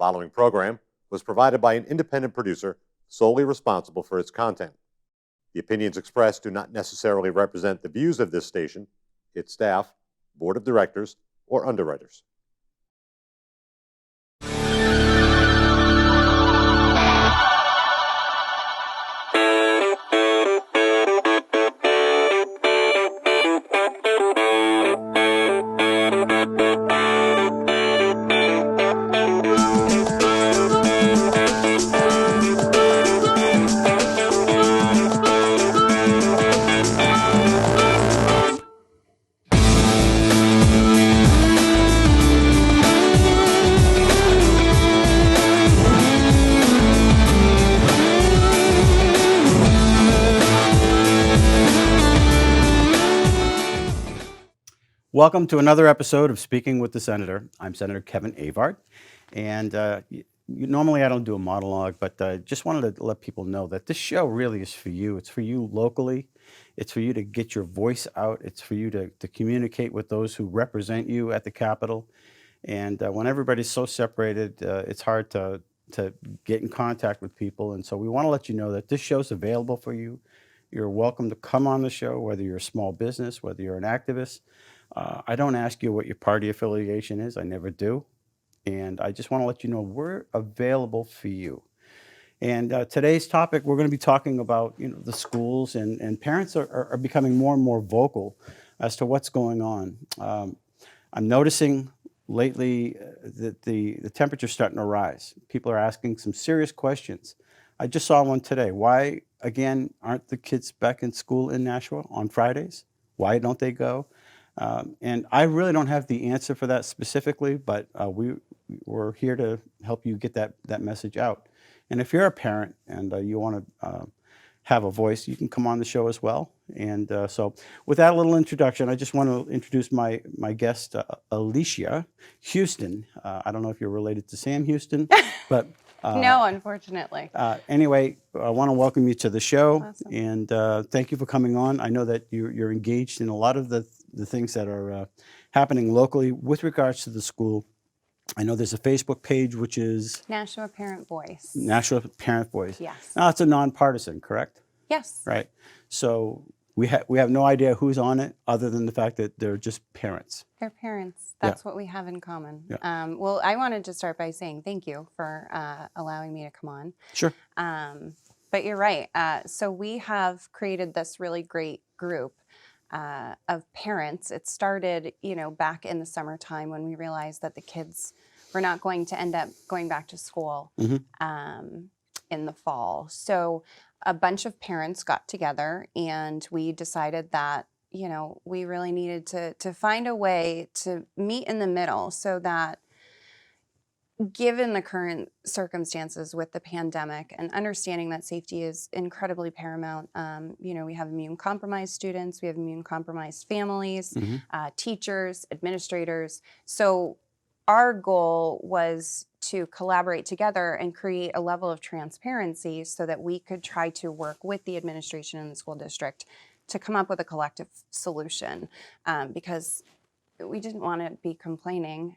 following program was provided by an independent producer solely responsible for its content. The opinions expressed do not necessarily represent the views of this station, its staff, board of directors, or underwriters. Welcome to another episode of Speaking with the Senator. I'm Senator Kevin Avard, and normally I don't do a monologue, but just wanted to let people know that this show really is for you. It's for you locally. It's for you to get your voice out. It's for you to communicate with those who represent you at the Capitol. And when everybody's so separated, it's hard to get in contact with people. And so we want to let you know that this show's available for you. You're welcome to come on the show, whether you're a small business, whether you're an activist. I don't ask you what your party affiliation is. I never do. And I just want to let you know we're available for you. And today's topic, we're going to be talking about the schools, and parents are becoming more and more vocal as to what's going on. I'm noticing lately that the temperature's starting to rise. People are asking some serious questions. I just saw one today. Why, again, aren't the kids back in school in Nashua on Fridays? Why don't they go? And I really don't have the answer for that specifically, but we're here to help you get that message out. And if you're a parent and you want to have a voice, you can come on the show as well. And so with that little introduction, I just want to introduce my guest, Alicia Houston. I don't know if you're related to Sam Houston, but... no, unfortunately. Anyway, I want to welcome you to the show. Awesome. And thank you for coming on. I know that you're engaged in a lot of the things that are happening locally with regards to the school. I know there's a Facebook page, which is... Nashua Parent Voice. Nashua Parent Voice. Yes. Now, it's a nonpartisan, correct? Yes. Right. So we have no idea who's on it other than the fact that they're just parents. They're parents. That's what we have in common. Yeah. Well, I wanted to start by saying thank you for allowing me to come on. Sure. But you're right. So we have created this really great group of parents. It started, back in the summertime when we realized that the kids were not going to end up going back to school in the fall. So a bunch of parents got together and we decided that, we really needed to find a way to meet in the middle so that given the current circumstances with the pandemic and understanding that safety is incredibly paramount, we have immune-compromised students, we have immune-compromised families, teachers, administrators. So our goal was to collaborate together and create a level of transparency so that we could try to work with the administration and the school district to come up with a collective solution, because we didn't want to be complaining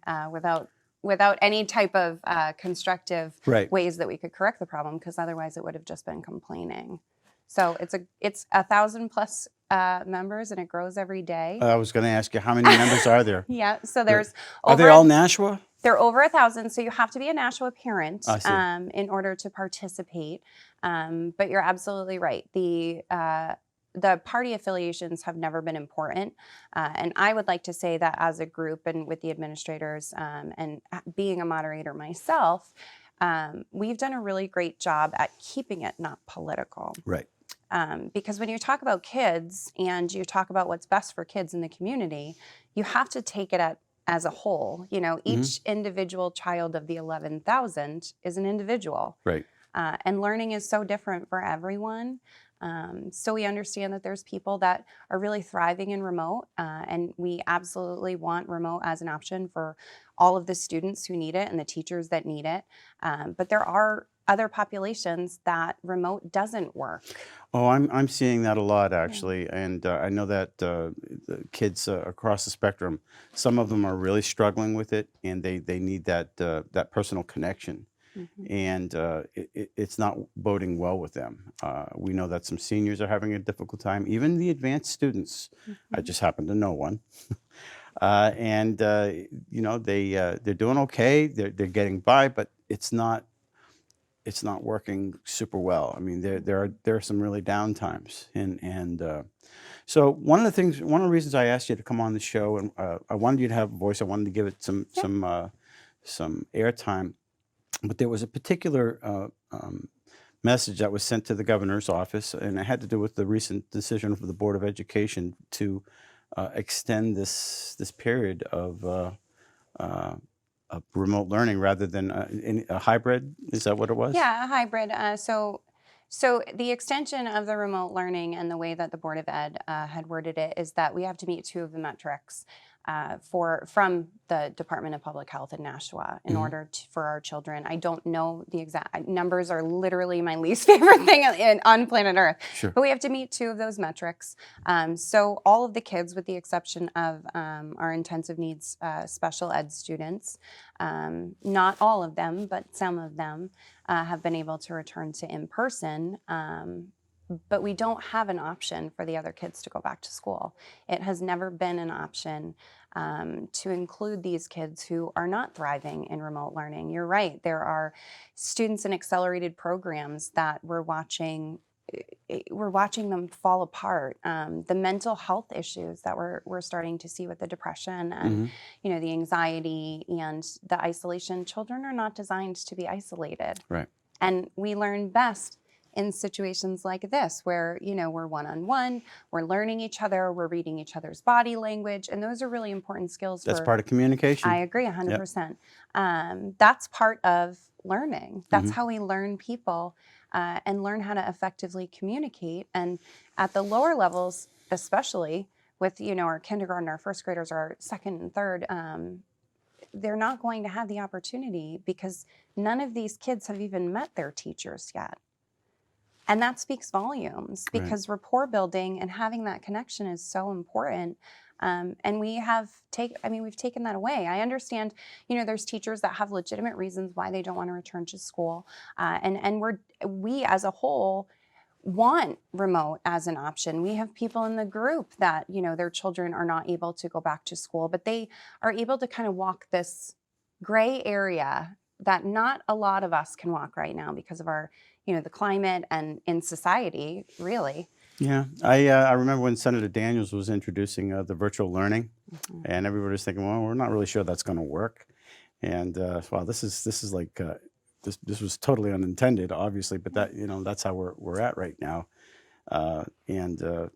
without any type of constructive ways that we could correct the problem, because otherwise it would have just been complaining. So it's 1,000 plus members, and it grows every day. I was going to ask you, how many members are there? Yeah, so there's Are they all Nashua? They're over 1,000, so you have to be a Nashua parent in order to participate. But you're absolutely right. The party affiliations have never been important. And I would like to say that as a group and with the administrators and being a moderator myself, we've done a really great job at keeping it not political. Right. Because when you talk about kids and you talk about what's best for kids in the community, you have to take it as a whole. Each individual child of the 11,000 is an individual. Right. And learning is so different for everyone. So we understand that there's people that are really thriving in remote, and we absolutely want remote as an option for all of the students who need it and the teachers that need it. But there are other populations that remote doesn't work. Oh, I'm seeing that a lot actually, and I know that the kids across the spectrum, some of them are really struggling with it, and they need that personal connection, Mhm. and it's not boding well with them. We know that some seniors are having a difficult time, even the advanced students. I Mhm. just happen to know one, and you know they're doing okay. They're getting by, but it's not working super well. I mean, there are some really down times, and so one of the reasons I asked you to come on the show, and I wanted you to have a voice. I wanted to give it Yeah. some airtime, but there was a particular message that was sent to the governor's office, and it had to do with the recent decision of the Board of Education to extend this period uh, of remote learning rather than in a hybrid. Is that what it was? Yeah, a hybrid. So the extension of the remote learning and the way that the Board of Ed had worded it is that we have to meet two of the metrics from the Department of Public Health in Nashua in Mhm. order for our children. I don't know the exact numbers; are literally my least favorite thing on planet Earth. Sure. But we have to meet two of those metrics. So all of the kids, with the exception of our intensive needs special ed students, not all of them, but some of them, have been able to return to in-person, but we don't have an option for the other kids to go back to school. It has never been an option to include these kids who are not thriving in remote learning. You're right, there are students in accelerated programs that we're watching them fall apart. The mental health issues that we're starting to see with the depression and Mhm. the anxiety and the isolation. Children are not designed to be isolated, Right. and we learn best in situations like this where we're one-on-one, we're learning each other, we're reading each other's body language, and those are really important skills. That's part of communication. I agree Yep. 100%. That's part of learning. That's Mhm. how we learn people and learn how to effectively communicate. And at the lower levels, especially with our kindergarten, our first graders, our second and third, they're not going to have the opportunity because none of these kids have even met their teachers yet. And that speaks volumes Right. because rapport building and having that connection is so important. And we've taken that away. I understand, there's teachers that have legitimate reasons why they don't want to return to school. And we as a whole want remote as an option. We have people in the group that, their children are not able to go back to school, but they are able to kind of walk this gray area that not a lot of us can walk right now because of our, the climate and in society, really. Yeah, I remember when Senator Daniels was introducing the virtual learning, Mhm. and everybody was thinking, well, we're not really sure that's going to work. And wow, this is like this was totally unintended, obviously, but that's how we're at right now. And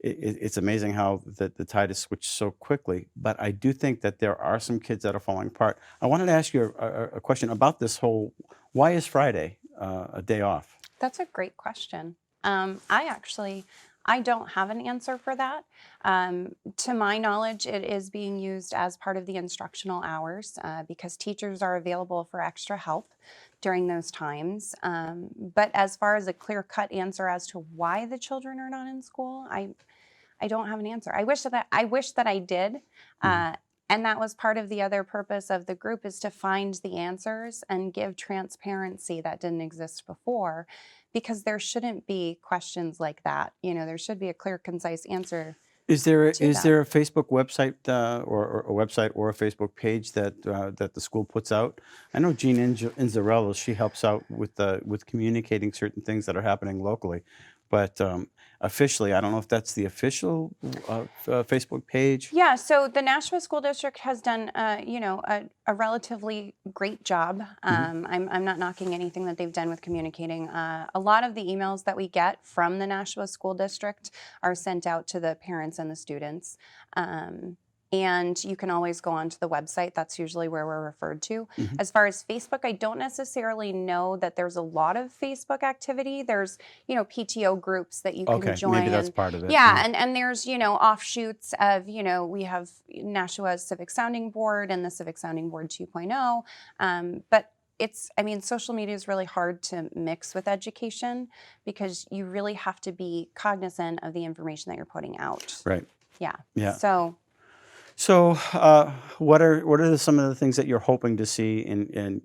it's amazing how the tide has switched so quickly. But I do think that there are some kids that are falling apart. I wanted to ask you a question about this whole. Why is Friday a day off? That's a great question. I don't have an answer for that. To my knowledge, it is being used as part of the instructional hours because teachers are available for extra help during those times. But as far as a clear-cut answer as to why the children are not in school, I don't have an answer. I wish that I did. Mhm. And that was part of the other purpose of the group, is to find the answers and give transparency that didn't exist before, because there shouldn't be questions like that. There should be a clear, concise answer Is there to that. a Facebook website or a website or a Facebook page that the school puts out? I know Jean Inzarello, she helps out with communicating certain things that are happening locally, but officially, I don't know if that's the official Facebook page. Yeah, so the Nashua School District has done, a relatively great job. Mhm. I'm not knocking anything that they've done with communicating. A lot of the emails that we get from the Nashua School District are sent out to the parents and the students. And you can always go onto the website. That's usually where we're referred to. Mhm. As far as Facebook, I don't necessarily know that there's a lot of Facebook activity. There's, PTO groups that you can Okay, join. maybe that's part of it. Yeah, and there's, offshoots of, we have Nashua's Civic Sounding Board and the Civic Sounding Board 2.0. But I mean, social media is really hard to mix with education because you really have to be cognizant of the information that you're putting out. Right. Yeah. Yeah. So So, what are some of the things that you're hoping to see in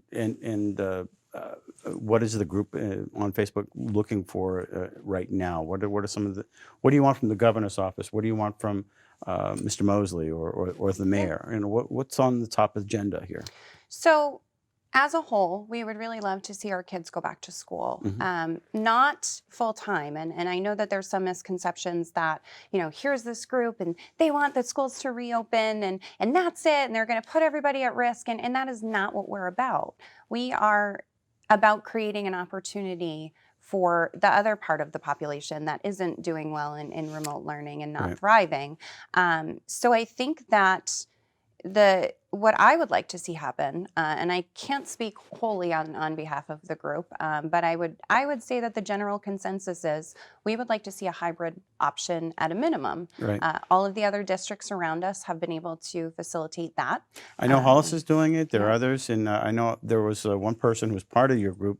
what is the group on Facebook looking for right now? What are some of the what do you want from the governor's office? What do you want from Mr. Mosley or the mayor? You know, what's on the top agenda here? So, as a whole, we would really love to see our kids go back to school, not full time. And I know that there's some misconceptions that, here's this group and they want the schools to reopen and that's it. And they're going to put everybody at risk. And that is not what we're about. We are about creating an opportunity for the other part of the population that isn't doing well in remote learning and not Right. thriving. So I think that what I would like to see happen, and I can't speak wholly on behalf of the group, but I would say that the general consensus is we would like to see a hybrid option at a minimum. Right. All of the other districts around us have been able to facilitate that. I know Hollis is doing it. There are yeah. others, and I know there was one person who was part of your group.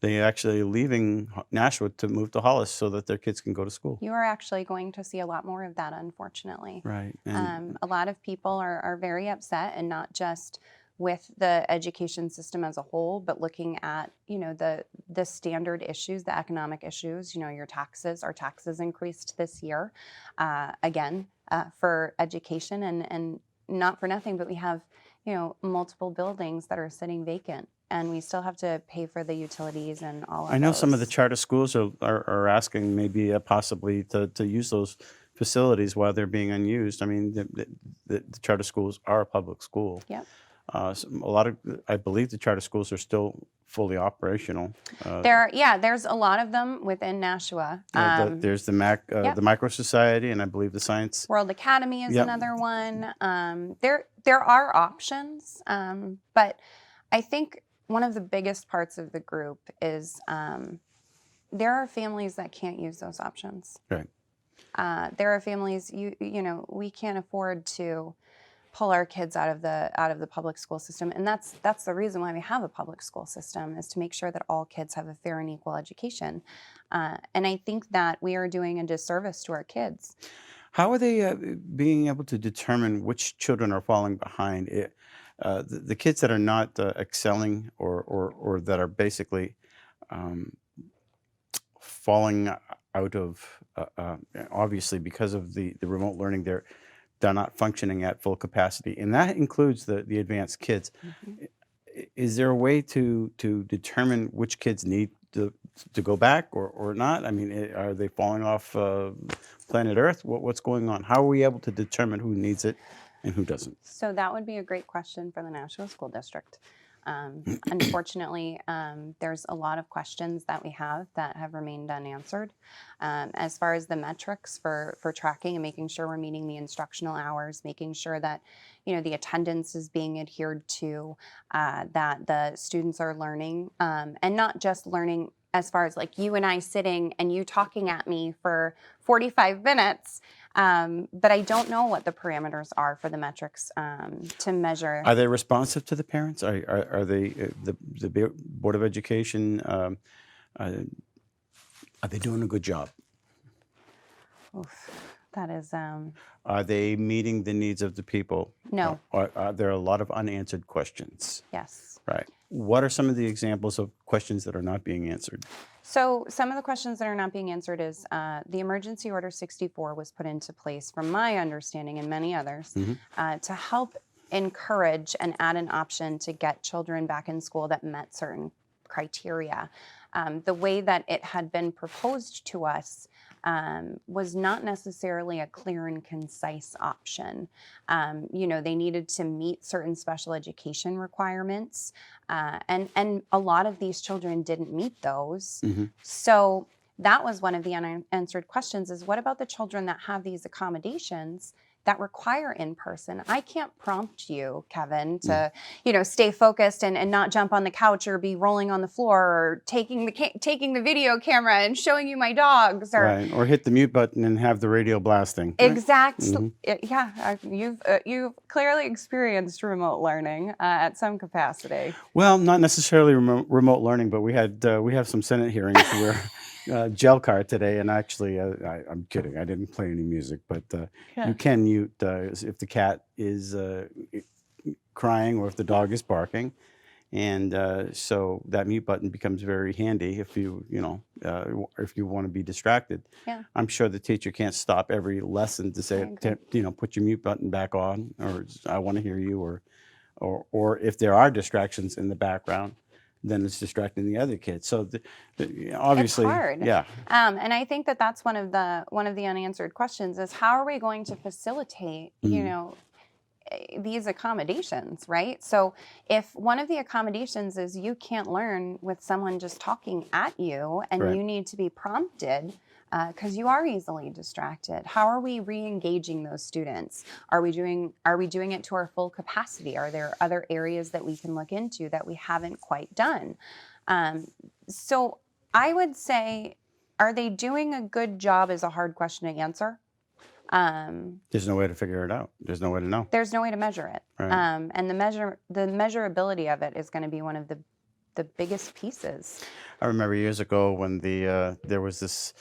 They actually leaving Nashua to move to Hollis so that their kids can go to school. You are actually going to see a lot more of that, unfortunately. Right. And A lot of people are very upset, and not just with the education system as a whole, but looking at the standard issues, the economic issues. Our taxes increased this year, again for education, and not for nothing, but we have multiple buildings that are sitting vacant. And we still have to pay for the utilities and all of I know some of the those. charter schools are asking maybe possibly to use those facilities while they're being unused. I mean, the charter schools are a public school. Yep. I believe the charter schools are still fully operational. There's a lot of them within Nashua. There's the Micro Society, and I believe the Science. World Academy is Yep. another one. There are options, but I think one of the biggest parts of the group is there are families that can't use those options. Right. There are families we can't afford to pull our kids out of the public school system, and that's the reason why we have a public school system, is to make sure that all kids have a fair and equal education. And I think that we are doing a disservice to our kids. How are they being able to determine which children are falling behind? The kids that are not excelling or that are basically falling out of, obviously because of the remote learning, they're not functioning at full capacity, and that includes the advanced kids. Is there a way to determine which kids need to go back or not? I mean, are they falling off planet Earth? What's going on? How are we able to determine who needs it and who doesn't? So that would be a great question for the Nashua School District. Unfortunately, there's a lot of questions that we have that have remained unanswered. As far as the metrics for tracking and making sure we're meeting the instructional hours, making sure that the attendance is being adhered to, that the students are learning, and not just learning as far as like you and I sitting and you talking at me for 45 minutes. But I don't know what the parameters are for the metrics to measure. Are they responsive to the parents? Are they the Board of Education? Are they doing a good job? Oof, that is. Are they meeting the needs of the people? No. Are there a lot of unanswered questions? Yes. Right. What are some of the examples of questions that are not being answered? So some of the questions that are not being answered is the Emergency Order 64 was put into place, from my understanding and many others, to help encourage and add an option to get children back in school that met certain criteria. The way that it had been proposed to us was not necessarily a clear and concise option. They needed to meet certain special education requirements, and a lot of these children didn't meet those. So that was one of the unanswered questions: is what about the children that have these accommodations that require in person. I can't prompt you, Kevin, to, stay focused and not jump on the couch or be rolling on the floor or taking the video camera and showing you my dogs, or Right. Or hit the mute button and have the radio blasting. Right? exactly. Yeah, you've clearly experienced remote learning at some capacity. Well, not necessarily remote learning, but we have some Senate hearings where jail car today, and actually, I'm kidding. I didn't play any music, but you can mute if the cat is crying or if the dog is barking, and so that mute button becomes very handy if if you want to be distracted. Yeah. I'm sure the teacher can't stop every lesson to say, put your mute button back on, or I want to hear you, or if there are distractions in the background, then it's distracting the other kids. So obviously, it's hard. yeah. And I think that that's one of the unanswered questions is how are we going to facilitate, these accommodations, right? So if one of the accommodations is you can't learn with someone just talking at you and Right. you need to be prompted because you are easily distracted, how are we re-engaging those students? Are we doing it to our full capacity? Are there other areas that we can look into that we haven't quite done? So I would say, are they doing a good job is a hard question to answer. There's no way to figure it out. There's no way to know. There's no way to measure it. Right. And the measurability of it is going to be one of the biggest pieces. I remember years ago when there was this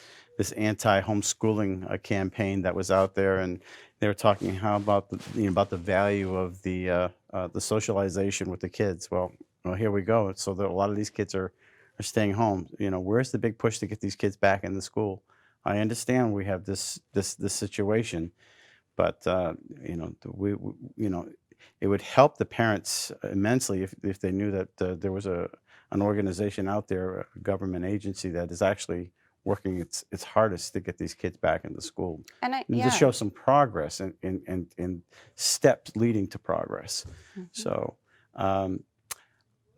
anti-homeschooling campaign that was out there, and they were talking about the value of the socialization with the kids. Well, here we go. So a lot of these kids are staying home. Where's the big push to get these kids back into school? I understand we have this situation, but it would help the parents immensely if they knew that there was an organization out there, a government agency that is actually working its hardest to get these kids back into school, And to show some progress and steps leading to progress. Mhm. So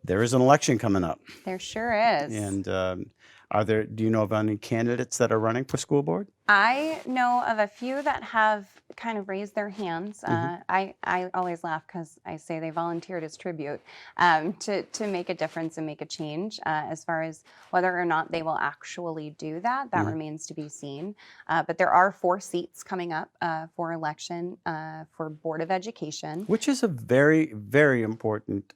there is an election coming up, There sure is. and do you know of any candidates that are running for school board? I know of a few that have kind of raised their hands. I always laugh because I say they volunteered as tribute to make a difference and make a change. As far as whether or not they will actually do that, remains to be seen. But there are 4 seats coming up for election for Board of Education. Which is a very, very important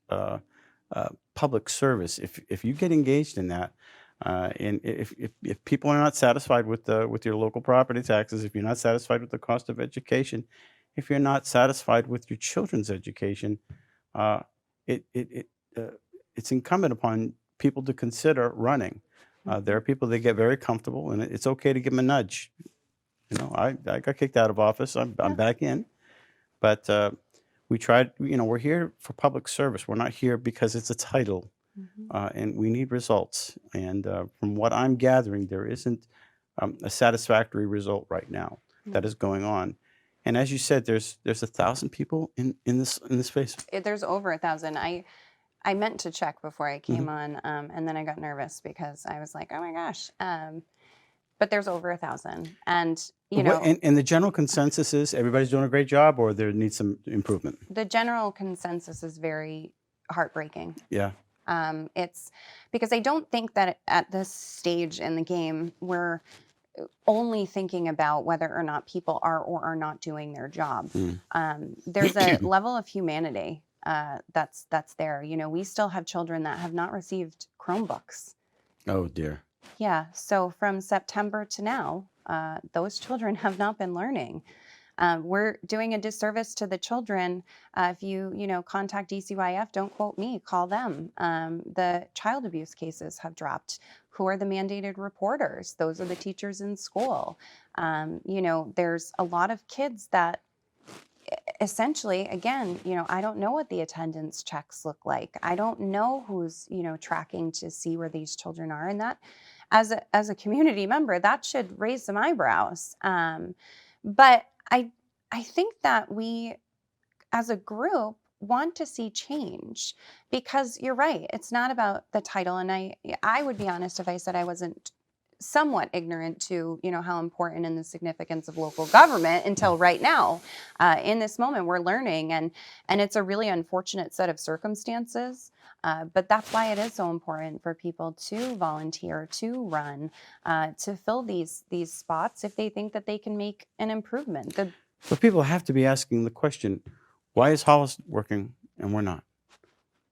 public service. If you get engaged in that, and if people are not satisfied with your local property taxes, if you're not satisfied with the cost of education, if you're not satisfied with your children's education, it's incumbent upon people to consider running. There are people that get very comfortable, and it's okay to give them a nudge. I got kicked out of office. I'm back in, but we tried. We're here for public service. We're not here because it's a title. And we need results. And from what I'm gathering, there isn't a satisfactory result right now that is going on. And as you said, there's 1,000 people in this space. There's over 1,000. I meant to check before I came on, and then I got nervous because I was like, oh my gosh. But there's over 1,000, and And the general consensus is everybody's doing a great job, or there needs some improvement. The general consensus is very heartbreaking. Yeah. It's because I don't think that at this stage in the game, we're only thinking about whether or not people are or are not doing their job. There's a level of humanity that's there. We still have children that have not received Chromebooks. Oh, dear. Yeah. So from September to now, those children have not been learning. We're doing a disservice to the children. If you contact DCYF, don't quote me, call them. The child abuse cases have dropped. Who are the mandated reporters? Those are the teachers in school. There's a lot of kids that essentially, again, I don't know what the attendance checks look like. I don't know who's, tracking to see where these children are. And that, as a community member, that should raise some eyebrows. But I think that we, as a group, want to see change because you're right. It's not about the title. And I would be honest if I said I wasn't somewhat ignorant to, how important and the significance of local government until right now. In this moment, we're learning, and it's a really unfortunate set of circumstances. But that's why it is so important for people to volunteer, to run, to fill these spots if they think that they can make an improvement. But people have to be asking the question, why is Hollis working and we're not?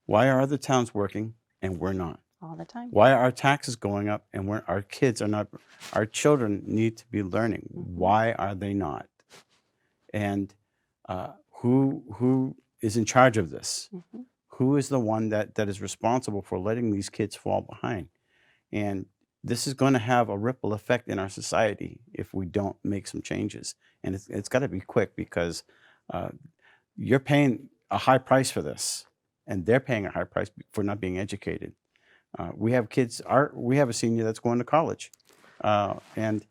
Why are other towns working and we're not? All the time. Why are our taxes going up and our kids are not? Our children need to be learning. Why are they not? And who is in charge of this? Who is the one that is responsible for letting these kids fall behind? And this is going to have a ripple effect in our society if we don't make some changes. And it's got to be quick, because you're paying a high price for this, and they're paying a high price for not being educated. We have kids. We have a senior that's going to college, and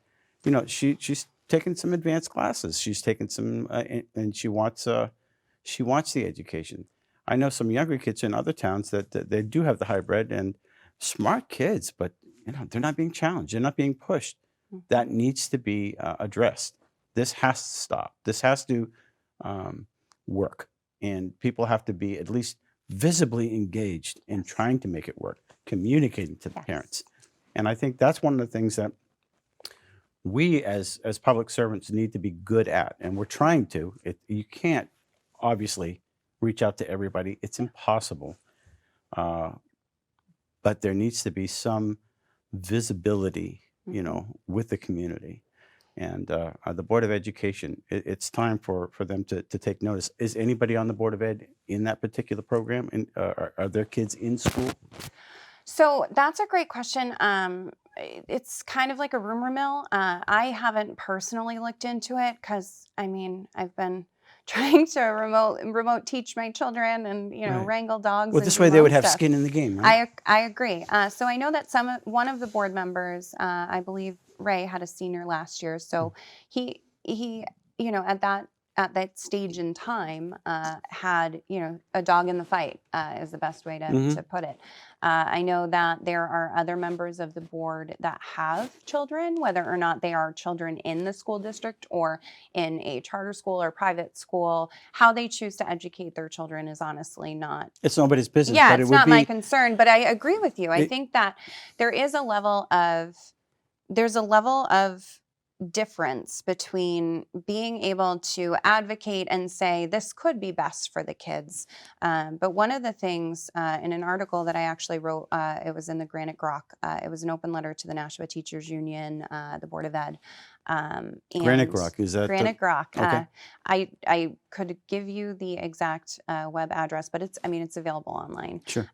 she's taken some advanced classes. She's taken some, and she wants the education. I know some younger kids in other towns that they do have the hybrid and smart kids, but they're not being challenged. They're not being pushed. That needs to be addressed. This has to stop. This has to work, and people have to be at least visibly engaged in trying to make it work, communicating to the parents. And I think that's one of the things that we as public servants need to be good at, and we're trying to. You can't obviously reach out to everybody. It's impossible. But there needs to be some visibility, with the community. And the Board of Education, it's time for them to take notice. Is anybody on the Board of Ed in that particular program? And are their kids in school? So that's a great question. It's kind of like a rumor mill. I haven't personally looked into it because, I've been trying to remote teach my children and wrangle dogs. Well, and this do way they my would have stuff. skin in the game, right? I agree. So I know that one of the board members, I believe Ray, had a senior last year. So he at that stage in time had a dog in the fight is the best way to put it. I know that there are other members of the board that have children, whether or not they are children in the school district or in a charter school or private school. How they choose to educate their children is honestly not. It's nobody's business. Yeah, but it's it would not be, my concern. But I agree with you. I think that there is a level of difference between being able to advocate and say this could be best for the kids. But one of the things in an article that I actually wrote, it was in the Granite Grok. It was an open letter to the Nashua Teachers Union, the Board of Ed. Granite Grok, is that Granite Grok? Okay. I could give you the exact web address, but it's available online. Sure.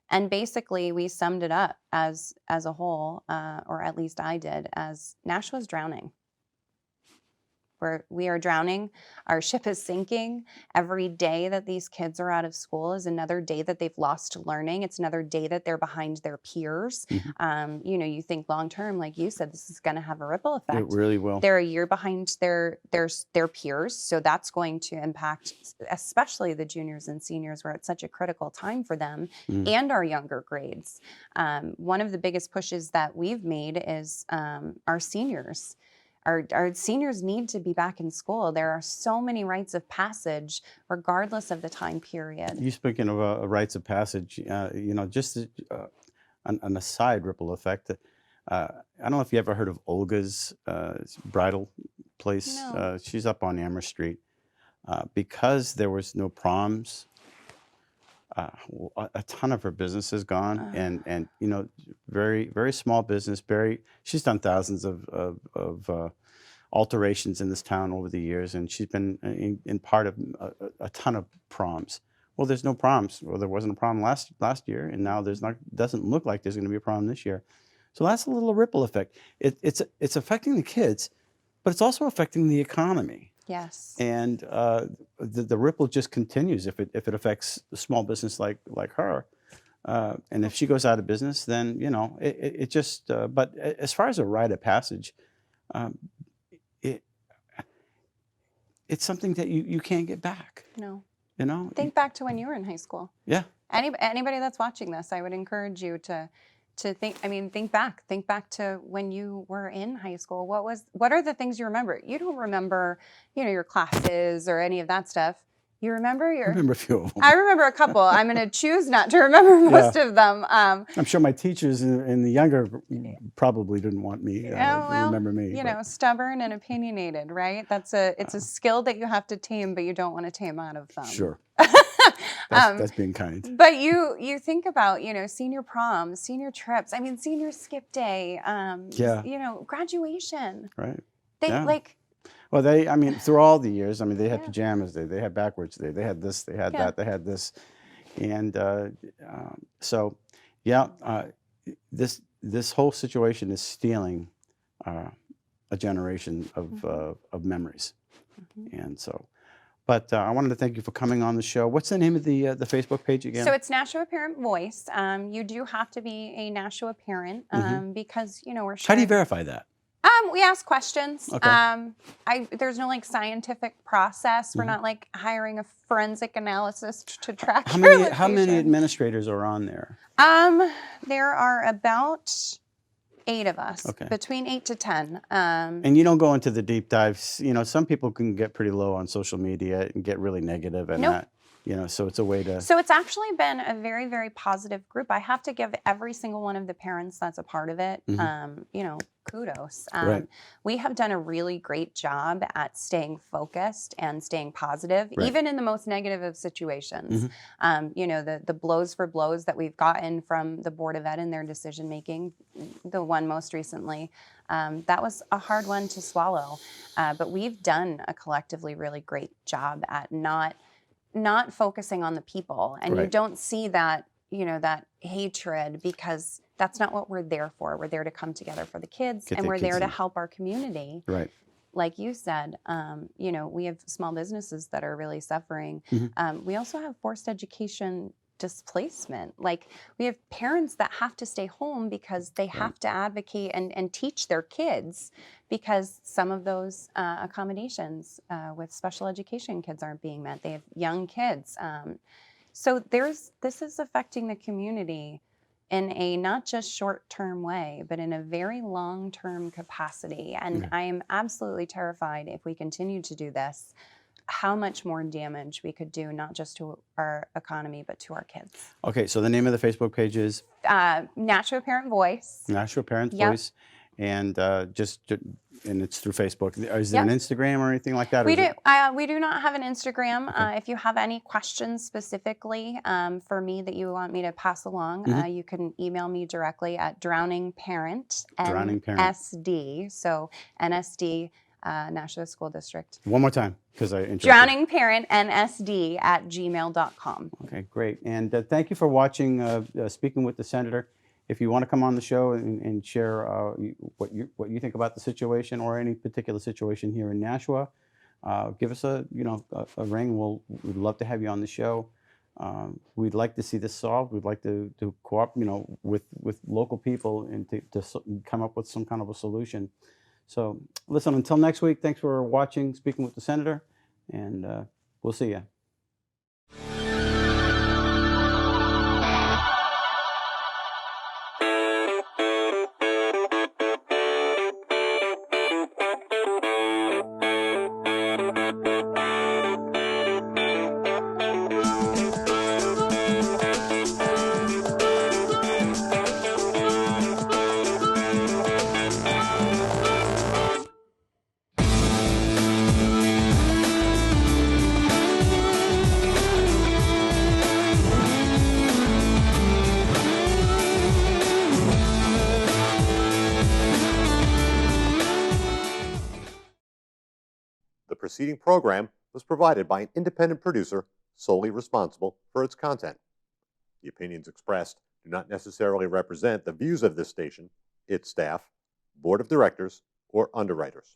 And basically, we summed it up as a whole, or at least I did, as Nashua's drowning. We are drowning. Our ship is sinking. Every day that these kids are out of school is another day that they've lost to learning. It's another day that they're behind their peers. You think long term, like you said, this is going to have a ripple effect. It really will. They're a year behind their peers, so that's going to impact especially the juniors and seniors, where it's such a critical time for them, and our younger grades. One of the biggest pushes that we've made is our seniors. Our seniors need to be back in school. There are so many rites of passage, regardless of the time period. You speaking of rites of passage, just an aside ripple effect. I don't know if you ever heard of Olga's bridal place. No. She's up on Amherst Street. Because there was no proms, a ton of her business is gone, and very, very small business. She's done thousands of alterations in this town over the years, and she's been in part of a ton of proms. Well, there's no proms. Well, there wasn't a prom last year, and now doesn't look like there's going to be a prom this year. So that's a little ripple effect. It's affecting the kids, but it's also affecting the economy. Yes. And the ripple just continues if it affects a small business like her. And if she goes out of business, then it just. But as far as a rite of passage, it's something that you can't get back. No. You Think back to when you were in high school. Yeah. Anybody that's watching this, I would encourage you to to think, I mean, think back to when you were in high school. What are the things you remember? You don't remember, your classes or any of that stuff. You remember I remember a few of them. I remember a couple. I'm going to choose not to remember most of them. I'm sure my teachers in the younger probably didn't want me to remember me. Stubborn and opinionated, right? It's a skill that you have to tame, but you don't want to tame out of them. Sure. That's being kind. But you think about, senior prom, senior trips, I mean, senior skip day, graduation. Right. Well, through all the years, they had pajamas day, they had backwards day, they had this, they had that, they had this. And this whole situation is stealing a generation of memories. Mm-hmm. And so, but I wanted to thank you for coming on the show. What's the name of the Facebook page again? So it's Nashua Parent Voice. You do have to be a Nashua parent because, we're sharing. How do you verify that? We ask questions. Okay. There's no scientific process. We're not hiring a forensic analyst to track How your many location. administrators are on there? There are about 8 of us, between 8 to 10. And you don't go into the deep dives. Some people can get pretty low on social media and get really negative and that. So it's a way to. So it's actually been a very, very positive group. I have to give every single one of the parents that's a part of it, kudos. Right. We have done a really great job at staying focused and staying positive, even in the most negative of situations. The blows for blows that we've gotten from the Board of Ed in their decision making, the one most recently, that was a hard one to swallow. But we've done a collectively really great job at not focusing on the people, and you don't see that that hatred, because that's not what we're there for. We're there to come together for the kids, and we're there to help our community. Right. Like you said, we have small businesses that are really suffering. We also have forced education displacement. We have parents that have to stay home because they have to advocate and teach their kids, because some of those accommodations with special education kids aren't being met. They have young kids. So this is affecting the community in a not just short-term way, but in a very long-term capacity. And I am absolutely terrified, if we continue to do this, how much more damage we could do, not just to our economy, but to our kids. Okay, so the name of the Facebook page is? Nashua Parent Voice. Nashua Parent Voice. And and it's through Facebook. Is there an Instagram or anything like that? We do not have an Instagram. If you have any questions specifically for me that you want me to pass along, you can email me directly at drowningparent, NSD. So NSD, Nashua School District. One more time, because I interrupted. drowningparentnsd@gmail.com. Okay, great. And thank you for watching Speaking with the Senator. If you want to come on the show and share what you think about the situation or any particular situation here in Nashua, give us a ring. We'd love to have you on the show. We'd like to see this solved. We'd like to cooperate, with local people and to come up with some kind of a solution. So listen, until next week, thanks for watching Speaking with the Senator, and we'll see you. The preceding program was provided by an independent producer solely responsible for its content. The opinions expressed do not necessarily represent the views of this station, its staff, board of directors, or underwriters.